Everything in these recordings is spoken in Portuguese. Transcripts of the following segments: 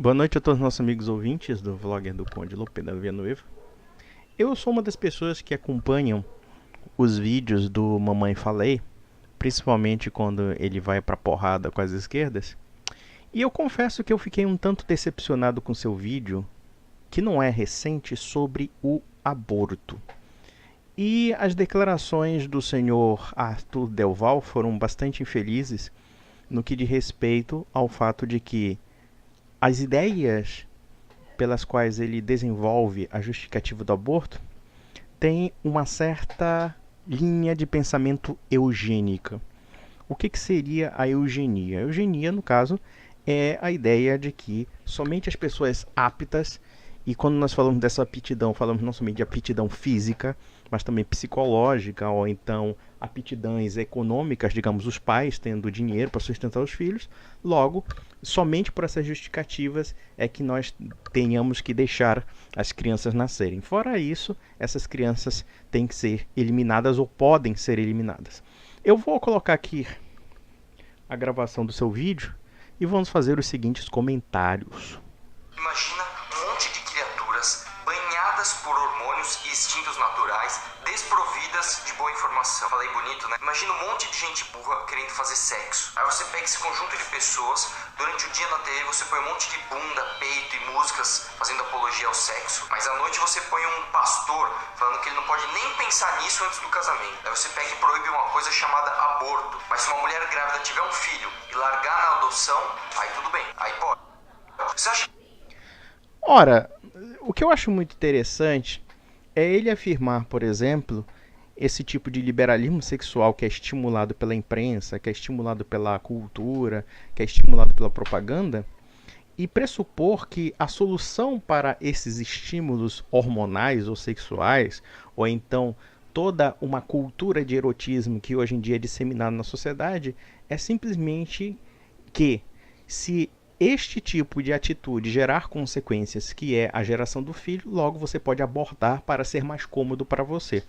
Boa noite a todos os nossos amigos ouvintes do vlogger do Conde Lope da Villanueva. Eu sou uma das pessoas que acompanham os vídeos do Mamãe Falei, principalmente quando ele vai pra porrada com as esquerdas. E eu confesso que eu fiquei um tanto decepcionado com seu vídeo, que não é recente, sobre o aborto. E as declarações do senhor Arthur Delval foram bastante infelizes no que diz respeito ao fato de que as ideias pelas quais ele desenvolve a justificativa do aborto têm uma certa linha de pensamento eugênica. O que seria a eugenia? A eugenia, no caso, é a ideia de que somente as pessoas aptas, e quando nós falamos dessa aptidão, falamos não somente de aptidão física, mas também psicológica, ou então aptidões econômicas, digamos, os pais tendo dinheiro para sustentar os filhos. Logo, somente por essas justificativas é que nós tenhamos que deixar as crianças nascerem. Fora isso, essas crianças têm que ser eliminadas ou podem ser eliminadas. Eu vou colocar aqui a gravação do seu vídeo e vamos fazer os seguintes comentários. Imagina um monte de criaturas banhadas por hormônios e instintos naturais, desprovidas de boa informação. Falei bonito, né? Imagina um monte de gente burra querendo fazer sexo. Aí você pega esse conjunto de pessoas, durante o dia na TV você põe um monte de bunda, peito e músicas fazendo apologia ao sexo, mas à noite você põe um pastor falando que ele não pode nem pensar nisso antes do casamento. Aí você pega e proíbe uma coisa chamada aborto. Mas se uma mulher grávida tiver um filho e largar na adoção, aí tudo bem, aí pode. Você acha... Ora, o que eu acho muito interessante é ele afirmar, por exemplo, esse tipo de liberalismo sexual que é estimulado pela imprensa, que é estimulado pela cultura, que é estimulado pela propaganda, e pressupor que a solução para esses estímulos hormonais ou sexuais, ou então toda uma cultura de erotismo que hoje em dia é disseminada na sociedade, é simplesmente que, se este tipo de atitude gerar consequências, que é a geração do filho, logo você pode abortar para ser mais cômodo para você.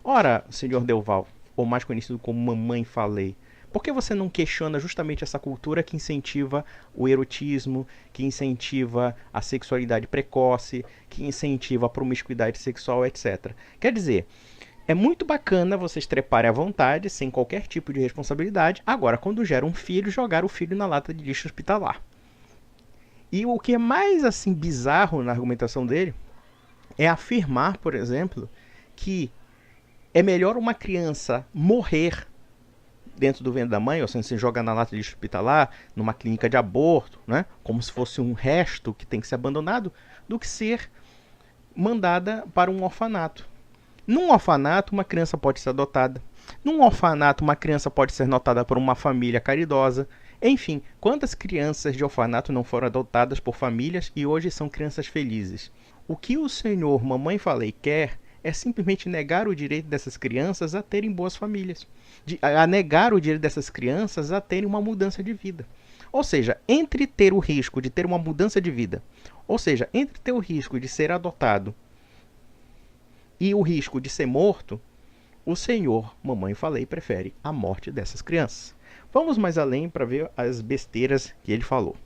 Ora, senhor Delval, ou mais conhecido como Mamãe Falei, por que você não questiona justamente essa cultura que incentiva o erotismo, que incentiva a sexualidade precoce, que incentiva a promiscuidade sexual, etc. Quer dizer, é muito bacana vocês treparem à vontade, sem qualquer tipo de responsabilidade. Agora, quando gera um filho, jogar o filho na lata de lixo hospitalar. E o que é mais assim bizarro na argumentação dele é afirmar, por exemplo, que é melhor uma criança morrer dentro do ventre da mãe, ou seja, se jogar na lata de lixo hospitalar, numa clínica de aborto, né, como se fosse um resto que tem que ser abandonado, do que ser mandada para um orfanato. Num orfanato, uma criança pode ser adotada. Num orfanato, uma criança pode ser notada por uma família caridosa. Enfim, quantas crianças de orfanato não foram adotadas por famílias e hoje são crianças felizes? O que o senhor Mamãe Falei quer é simplesmente negar o direito dessas crianças a terem boas famílias, a negar o direito dessas crianças a terem uma mudança de vida. Ou seja, entre ter o risco de ter uma mudança de vida, ou seja, entre ter o risco de ser adotado e o risco de ser morto, o senhor Mamãe Falei prefere a morte dessas crianças. Vamos mais além para ver as besteiras que ele falou.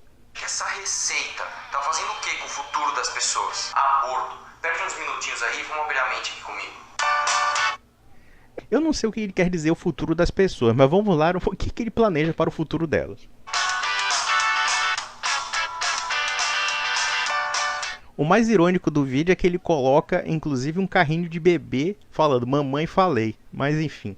Essa receita tá fazendo o que com o futuro das pessoas? Aborto. Perde uns minutinhos aí e vamos abrir a mente aqui comigo. Eu não sei o que ele quer dizer o futuro das pessoas, mas vamos lá, o que ele planeja para o futuro delas. O mais irônico do vídeo é que ele coloca, inclusive, um carrinho de bebê falando Mamãe Falei, mas enfim.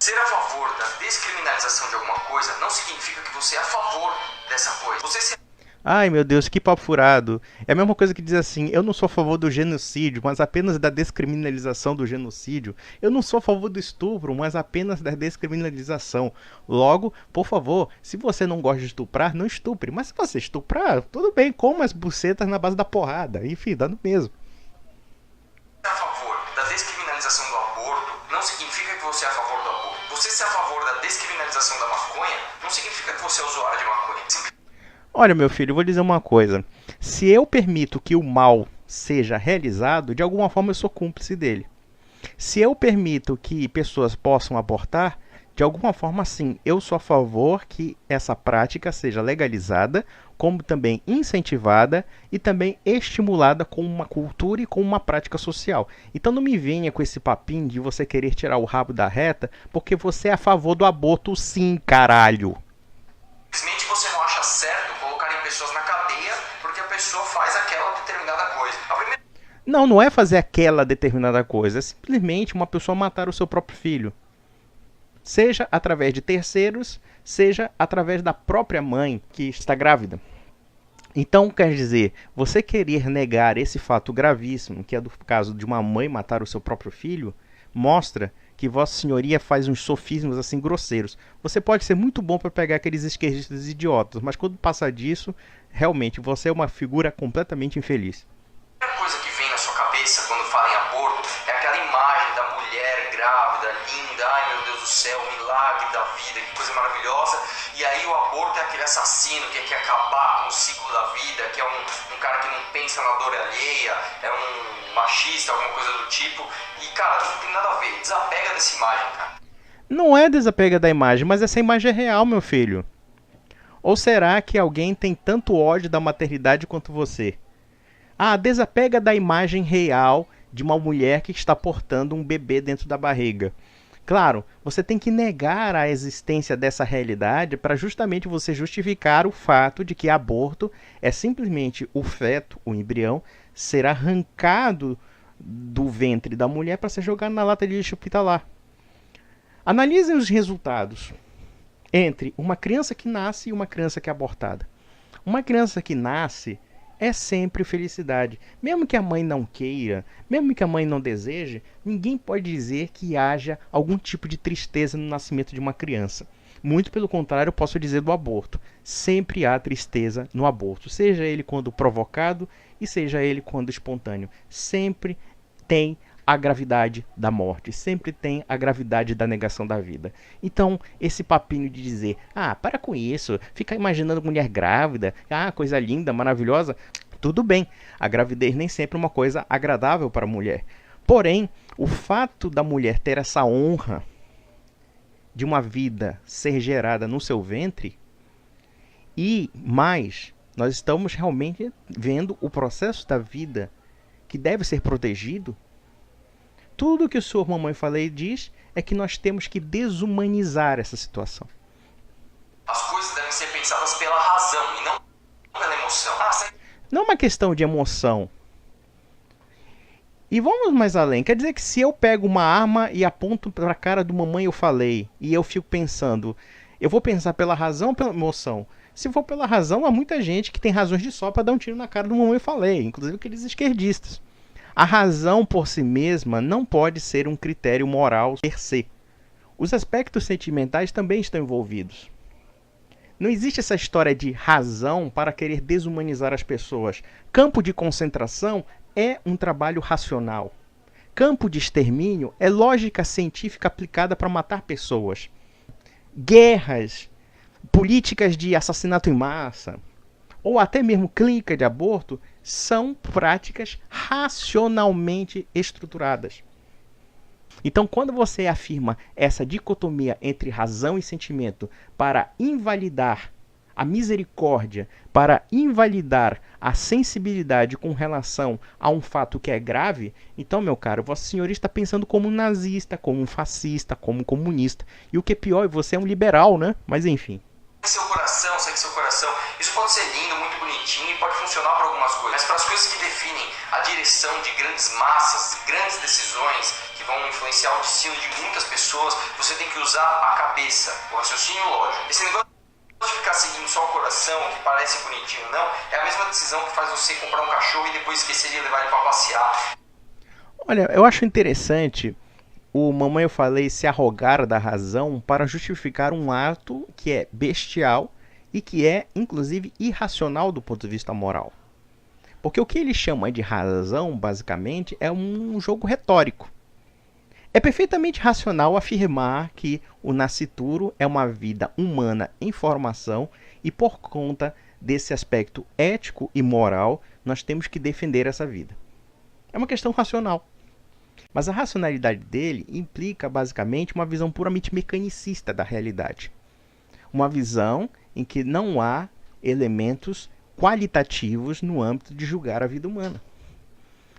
Ser a favor da descriminalização de alguma coisa não significa que você é a favor dessa coisa. Você se... Ai meu Deus, que papo furado. É a mesma coisa que diz assim, eu não sou a favor do genocídio, mas apenas da descriminalização do genocídio. Eu não sou a favor do estupro, mas apenas da descriminalização. Logo, por favor, se você não gosta de estuprar, não estupre. Mas se você estuprar, tudo bem, coma as bucetas na base da porrada. Enfim, dá no mesmo. a favor da descriminalização do aborto não significa que você é a favor do aborto. Você ser a favor da descriminalização da maconha não significa que você é usuário de maconha. Olha, meu filho, eu vou dizer uma coisa. Se eu permito que o mal seja realizado, de alguma forma eu sou cúmplice dele. Se eu permito que pessoas possam abortar, De alguma forma, sim, eu sou a favor que essa prática seja legalizada, como também incentivada e também estimulada com uma cultura e com uma prática social. Então não me venha com esse papinho de você querer tirar o rabo da reta, porque você é a favor do aborto sim, caralho. Simplesmente você não acha certo colocarem pessoas na cadeia porque a pessoa faz aquela determinada coisa. Não, não é fazer aquela determinada coisa, é simplesmente uma pessoa matar o seu próprio filho. Seja através de terceiros, seja através da própria mãe que está grávida. Então, quer dizer, você querer negar esse fato gravíssimo, que é do caso de uma mãe matar o seu próprio filho, mostra que Vossa Senhoria faz uns sofismas assim grosseiros. Você pode ser muito bom para pegar aqueles esquerdistas idiotas, mas quando passa disso, realmente você é uma figura completamente infeliz. A primeira coisa que vem na sua cabeça quando fala em aborto é aquela imagem da mulher grávida, linda, ai meu Deus do céu, milagre da vida, que coisa maravilhosa. E aí o aborto é aquele assassino que quer acabar com o ciclo da vida, que é um cara que não pensa na dor alheia, é um machista, alguma coisa do tipo. E cara, não tem nada a ver, desapega dessa imagem, cara. Não é desapega da imagem, mas essa imagem é real, meu filho. Ou será que alguém tem tanto ódio da maternidade quanto você? Ah, desapega da imagem real de uma mulher que está portando um bebê dentro da barriga. Claro, você tem que negar a existência dessa realidade para justamente você justificar o fato de que aborto é simplesmente o feto, o embrião, ser arrancado do ventre da mulher para ser jogado na lata de lixo hospitalar. Analisem os resultados entre uma criança que nasce e uma criança que é abortada. Uma criança que nasce é sempre felicidade. Mesmo que a mãe não queira, mesmo que a mãe não deseje, ninguém pode dizer que haja algum tipo de tristeza no nascimento de uma criança. Muito pelo contrário, eu posso dizer do aborto. Sempre há tristeza no aborto, seja ele quando provocado e seja ele quando espontâneo. Sempre tem a gravidade da morte, sempre tem a gravidade da negação da vida. Então, esse papinho de dizer, para com isso, ficar imaginando mulher grávida, coisa linda, maravilhosa, tudo bem, a gravidez nem sempre é uma coisa agradável para a mulher. Porém, o fato da mulher ter essa honra de uma vida ser gerada no seu ventre, e mais, nós estamos realmente vendo o processo da vida que deve ser protegido. Tudo que o senhor Mamãe Falei diz é que nós temos que desumanizar essa situação. As coisas devem ser pensadas pela razão e não pela emoção. Não é uma questão de emoção. E vamos mais além. Quer dizer que se eu pego uma arma e aponto para a cara do Mamãe Eu Falei e eu fico pensando, eu vou pensar pela razão ou pela emoção? Se for pela razão, há muita gente que tem razões de sobra para dar um tiro na cara do Mamãe Eu Falei, inclusive aqueles esquerdistas. A razão por si mesma não pode ser um critério moral per se. Os aspectos sentimentais também estão envolvidos. Não existe essa história de razão para querer desumanizar as pessoas. Campo de concentração é um trabalho racional. Campo de extermínio é lógica científica aplicada para matar pessoas. Guerras, políticas de assassinato em massa, ou até mesmo clínica de aborto, são práticas racionalmente estruturadas. Então, quando você afirma essa dicotomia entre razão e sentimento para invalidar a misericórdia, para invalidar a sensibilidade com relação a um fato que é grave, então, meu caro, Vossa Senhoria está pensando como um nazista, como um fascista, como um comunista. E o que é pior, você é um liberal, né? Mas enfim. Segue seu coração. Isso pode ser lindo, muito bonitinho e pode funcionar para algumas coisas. Mas para as coisas que definem a direção de grandes massas, grandes decisões que vão influenciar o destino de muitas pessoas, você tem que usar a cabeça, o raciocínio lógico. Esse negócio de ficar seguindo só o coração, que parece bonitinho, não, é a mesma decisão que faz você comprar um cachorro e depois esquecer de levar ele para passear. Olha, eu acho interessante o Mamãe Eu Falei se arrogar da razão para justificar um ato que é bestial e que é, inclusive, irracional do ponto de vista moral. Porque o que ele chama de razão, basicamente, é um jogo retórico. É perfeitamente racional afirmar que o nascituro é uma vida humana em formação e, por conta desse aspecto ético e moral, nós temos que defender essa vida. É uma questão racional. Mas a racionalidade dele implica basicamente uma visão puramente mecanicista da realidade. Uma visão em que não há elementos qualitativos no âmbito de julgar a vida humana.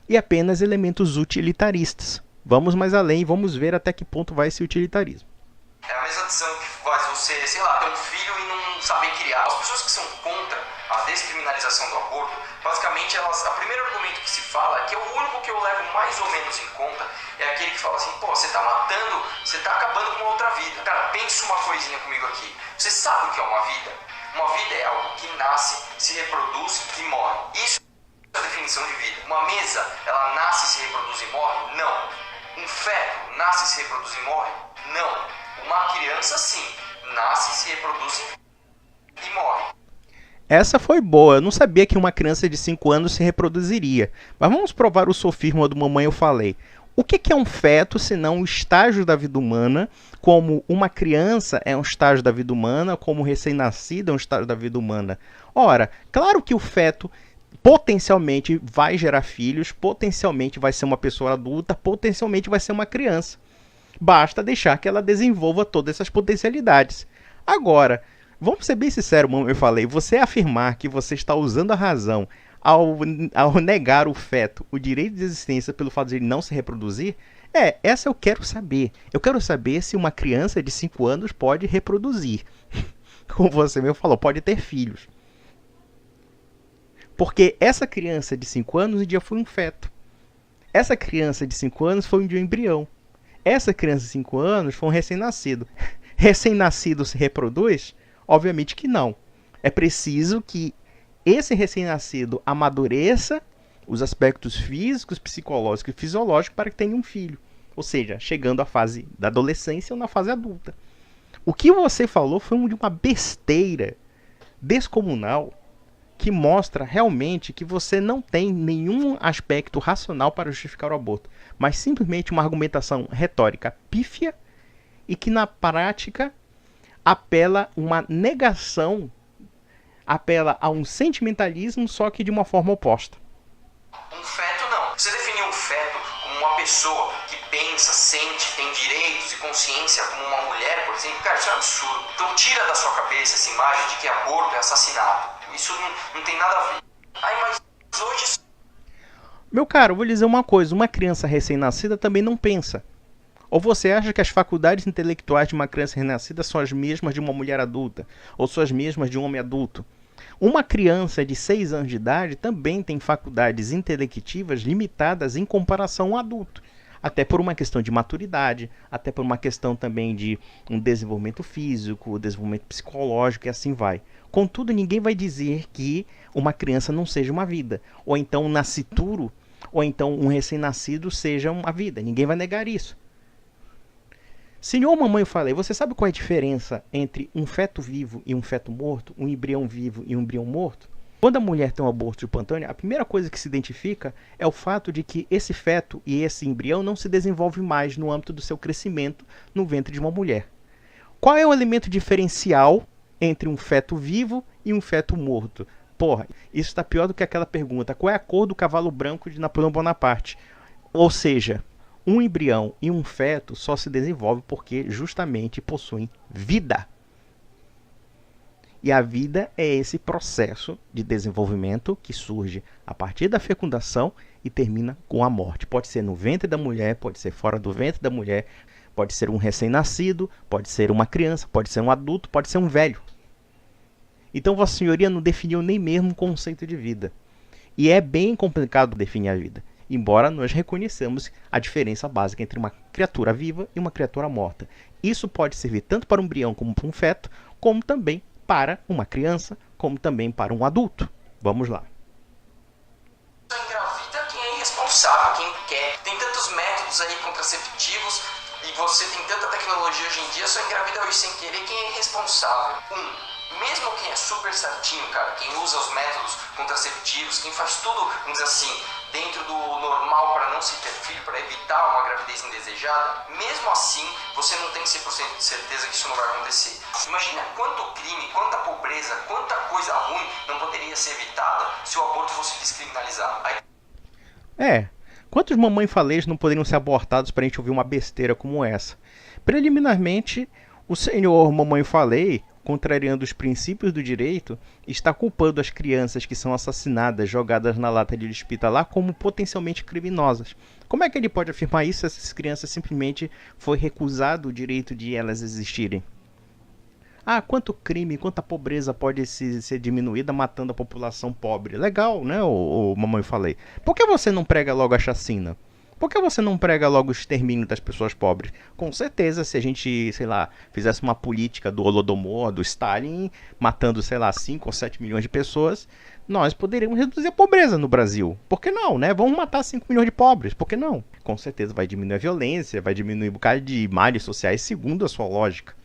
E apenas elementos utilitaristas. Vamos mais além e vamos ver até que ponto vai esse utilitarismo. É a mesma decisão que faz você, sei lá, ter um filho e não saber criar. As pessoas que são contra a descriminalização do aborto, basicamente, o primeiro argumento que se fala, que é o único que eu levo mais ou menos em conta, é aquele que fala assim, pô, você tá matando, você tá acabando com uma outra vida. Cara, pensa uma coisinha comigo aqui. Você sabe o que é uma vida? Uma vida é algo que nasce, se reproduz e morre. Isso é a definição de vida. Uma mesa, ela nasce, se reproduz e morre? Não. Um feto nasce, se reproduz e morre? Não. Uma criança, sim, nasce, se reproduz e morre. Essa foi boa. Eu não sabia que uma criança de 5 anos se reproduziria. Mas vamos provar o sofisma do Mamãe Eu Falei. O que é um feto, senão um estágio da vida humana, como uma criança é um estágio da vida humana, como um recém-nascido é um estágio da vida humana? Ora, claro que o feto potencialmente vai gerar filhos, potencialmente vai ser uma pessoa adulta, potencialmente vai ser uma criança. Basta deixar que ela desenvolva todas essas potencialidades. Agora, vamos ser bem sinceros, como eu falei, você afirmar que você está usando a razão ao negar o feto o direito de existência pelo fato de ele não se reproduzir, essa eu quero saber. Eu quero saber se uma criança de 5 anos pode reproduzir. Como você mesmo falou, pode ter filhos. Porque essa criança de 5 anos um dia foi um feto. Essa criança de 5 anos foi um dia um embrião. Essa criança de 5 anos foi um recém-nascido. Recém-nascido se reproduz? Obviamente que não. É preciso que esse recém-nascido amadureça os aspectos físicos, psicológicos e fisiológicos para que tenha um filho. Ou seja, chegando à fase da adolescência ou na fase adulta. O que você falou foi uma besteira descomunal que mostra realmente que você não tem nenhum aspecto racional para justificar o aborto, mas simplesmente uma argumentação retórica pífia e que na prática apela uma negação, apela a um sentimentalismo, só que de uma forma oposta. Um feto não. Você definiu um feto como uma pessoa que pensa, sente, tem direitos e consciência como uma mulher, por exemplo, cara, isso é um absurdo. Então tira da sua cabeça essa imagem de que aborto é assassinato. Isso não tem nada a ver. Mas hoje... Meu caro, vou lhe dizer uma coisa, uma criança recém-nascida também não pensa. Ou você acha que as faculdades intelectuais de uma criança recém-nascida são as mesmas de uma mulher adulta? Ou são as mesmas de um homem adulto? Uma criança de 6 anos de idade também tem faculdades intelectivas limitadas em comparação a um adulto. Até por uma questão de maturidade, até por uma questão também de um desenvolvimento físico, desenvolvimento psicológico e assim vai. Contudo, ninguém vai dizer que uma criança não seja uma vida. Ou então um nascituro, ou então um recém-nascido seja uma vida. Ninguém vai negar isso. Senhor, mamãe, eu falei, você sabe qual é a diferença entre um feto vivo e um feto morto? Um embrião vivo e um embrião morto? Quando a mulher tem um aborto espontâneo, a primeira coisa que se identifica é o fato de que esse feto e esse embrião não se desenvolve mais no âmbito do seu crescimento no ventre de uma mulher. Qual é o elemento diferencial entre um feto vivo e um feto morto? Porra, isso está pior do que aquela pergunta, qual é a cor do cavalo branco de Napoleão Bonaparte? Ou seja, um embrião e um feto só se desenvolvem porque justamente possuem vida. E a vida é esse processo de desenvolvimento que surge a partir da fecundação e termina com a morte. Pode ser no ventre da mulher, pode ser fora do ventre da mulher, pode ser um recém-nascido, pode ser uma criança, pode ser um adulto, pode ser um velho. Então Vossa Senhoria não definiu nem mesmo o conceito de vida. E é bem complicado definir a vida, embora nós reconheçamos a diferença básica entre uma criatura viva e uma criatura morta. Isso pode servir tanto para um embrião como para um feto, como também para uma criança, como também para um adulto. Vamos lá. Engravida quem é irresponsável, quem quer. Tem tantos métodos aí contraceptivos e você tem tanta tecnologia hoje em dia, só engravida hoje sem querer quem é irresponsável. Mesmo quem é super certinho, cara, quem usa os métodos contraceptivos, quem faz tudo, vamos dizer assim, dentro do normal para não se ter filho, para evitar uma gravidez indesejada, mesmo assim, você não tem 100% de certeza que isso não vai acontecer. Imagina quanto crime, quanta pobreza, quanta coisa ruim não poderia ser evitada se o aborto fosse descriminalizado. Quantos mamãe falês não poderiam ser abortados para a gente ouvir uma besteira como essa? Preliminarmente, o senhor mamãe falei, contrariando os princípios do direito, está culpando as crianças que são assassinadas, jogadas na lata de lixo hospitalar, como potencialmente criminosas. Como é que ele pode afirmar isso se essas crianças simplesmente foi recusado o direito de elas existirem? Ah, quanto crime, quanta pobreza pode ser diminuída matando a população pobre. Legal, né, o mamãe falei. Por que você não prega logo a chacina? Por que você não prega logo o extermínio das pessoas pobres? Com certeza, se a gente, sei lá, fizesse uma política do Holodomor, do Stalin, matando, sei lá, 5 ou 7 milhões de pessoas, nós poderíamos reduzir a pobreza no Brasil. Por que não, né? Vamos matar 5 milhões de pobres, por que não? Com certeza vai diminuir a violência, vai diminuir um bocado de males sociais, segundo a sua lógica.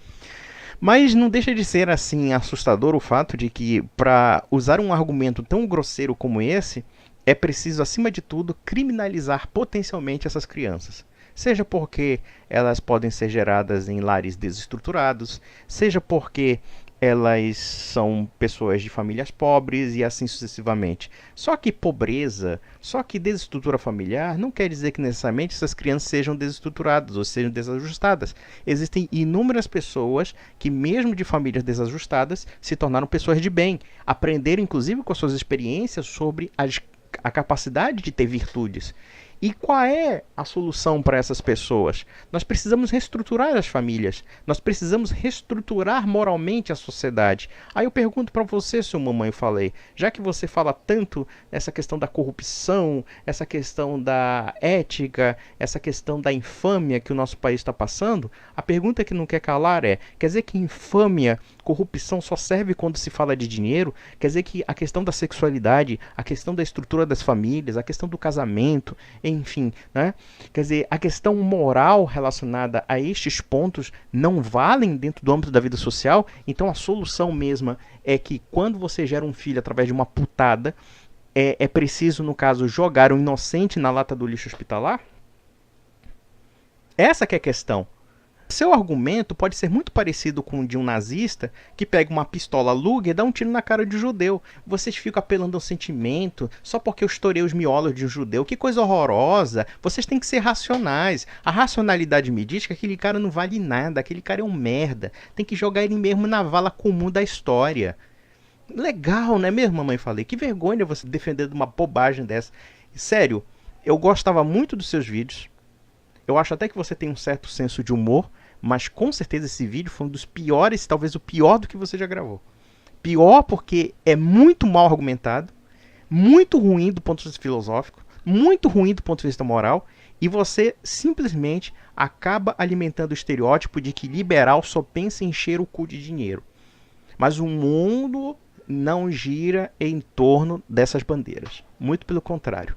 Mas não deixa de ser assim assustador o fato de que, para usar um argumento tão grosseiro como esse, é preciso, acima de tudo, criminalizar potencialmente essas crianças. Seja porque elas podem ser geradas em lares desestruturados, seja porque elas são pessoas de famílias pobres e assim sucessivamente. Só que pobreza, só que desestrutura familiar não quer dizer que necessariamente essas crianças sejam desestruturadas ou sejam desajustadas. Existem inúmeras pessoas que, mesmo de famílias desajustadas, se tornaram pessoas de bem, aprenderam inclusive com as suas experiências sobre a capacidade de ter virtudes. E qual é a solução para essas pessoas? Nós precisamos reestruturar as famílias. Nós precisamos reestruturar moralmente a sociedade. Aí eu pergunto para você, seu mamãe, falei, já que você fala tanto essa questão da corrupção, essa questão da ética, essa questão da infâmia que o nosso país está passando, a pergunta que não quer calar é, quer dizer que infâmia, corrupção só serve quando se fala de dinheiro? Quer dizer que a questão da sexualidade, a questão da estrutura das famílias, a questão do casamento, enfim, né? Quer dizer, a questão moral relacionada a estes pontos não valem dentro do âmbito da vida social? Então a solução mesma é que quando você gera um filho através de uma putada, é preciso, no caso, jogar um inocente na lata do lixo hospitalar? Essa que é a questão. Seu argumento pode ser muito parecido com o de um nazista que pega uma pistola Luger e dá um tiro na cara de um judeu. Vocês ficam apelando ao sentimento só porque eu estourei os miolos de um judeu. Que coisa horrorosa. Vocês têm que ser racionais. A racionalidade me diz que aquele cara não vale nada. Aquele cara é um merda. Tem que jogar ele mesmo na vala comum da história. Legal, não é mesmo, mamãe? Falei. Que vergonha você defender uma bobagem dessa. Sério, eu gostava muito dos seus vídeos. Eu acho até que você tem um certo senso de humor, mas com certeza esse vídeo foi um dos piores, talvez o pior do que você já gravou. Pior porque é muito mal argumentado, muito ruim do ponto de vista filosófico, muito ruim do ponto de vista moral, e você simplesmente acaba alimentando o estereótipo de que liberal só pensa em encher o cu de dinheiro. Mas o mundo não gira em torno dessas bandeiras. Muito pelo contrário.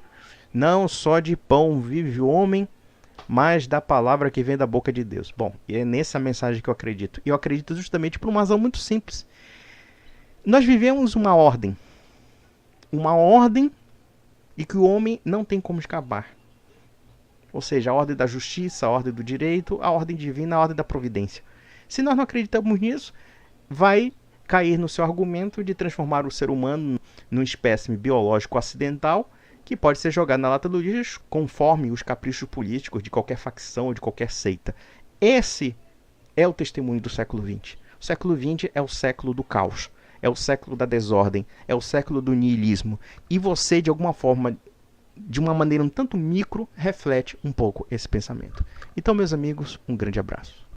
Não só de pão vive o homem, mas da palavra que vem da boca de Deus. Bom, e é nessa mensagem que eu acredito. E eu acredito justamente por uma razão muito simples. Nós vivemos uma ordem e que o homem não tem como escapar. Ou seja, a ordem da justiça, a ordem do direito, a ordem divina, a ordem da providência. Se nós não acreditamos nisso, vai cair no seu argumento de transformar o ser humano num espécime biológico acidental que pode ser jogado na lata do lixo conforme os caprichos políticos de qualquer facção ou de qualquer seita. Esse é o testemunho do século XX. O século XX é o século do caos, é o século da desordem, é o século do niilismo. E você, de alguma forma, de uma maneira um tanto micro, reflete um pouco esse pensamento. Então, meus amigos, um grande abraço.